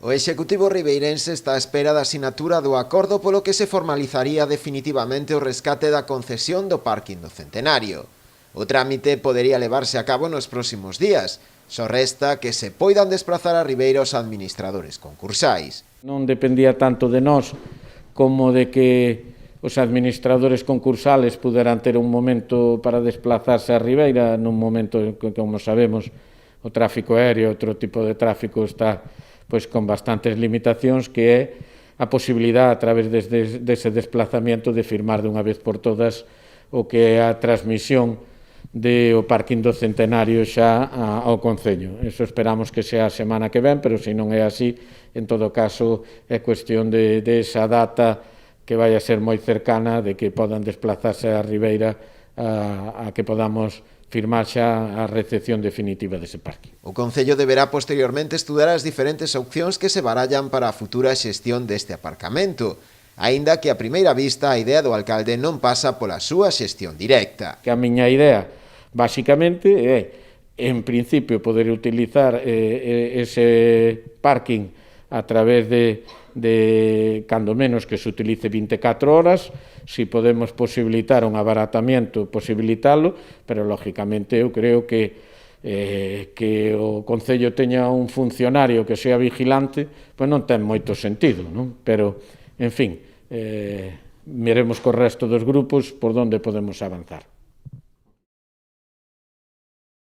O Executivo ribeirense está á espera da sinatura do acordo polo que se formalizaría definitivamente o rescate da concesión do parking do Centenario. O trámite podería levarse a cabo nos próximos días, só resta que se poidan desplazar a Ribeira os administradores concursais. Non dependía tanto de nós como de que os administradores concursales puderan ter un momento para desplazarse a Ribeira nun momento en que, como sabemos, o tráfico aéreo, outro tipo de tráfico está con bastantes limitacións, que é a posibilidade a través dese desplazamiento de firmar de unha vez por todas o que é a transmisión do parking do Centenario xa ao Concello. Eso esperamos que sea a semana que ven, pero se non é así, en todo caso é cuestión de esa data que vai a ser moi cercana, de que podan desplazarse a Ribeira a que podamos firmar xa a recepción definitiva dese parque. O Concello deberá posteriormente estudar as diferentes opcións que se barallan para a futura xestión deste aparcamento, aínda que a primeira vista a idea do alcalde non pasa pola súa xestión directa. Que a miña idea, basicamente, é, en principio, poder utilizar ese parking a través de cando menos que se utilice 24 horas, si podemos posibilitar un abaratamiento, posibilitalo, pero lógicamente eu creo que o Concello teña un funcionario que sea vigilante, pois non ten moito sentido, non? Pero, en fin, miremos co resto dos grupos por onde podemos avanzar.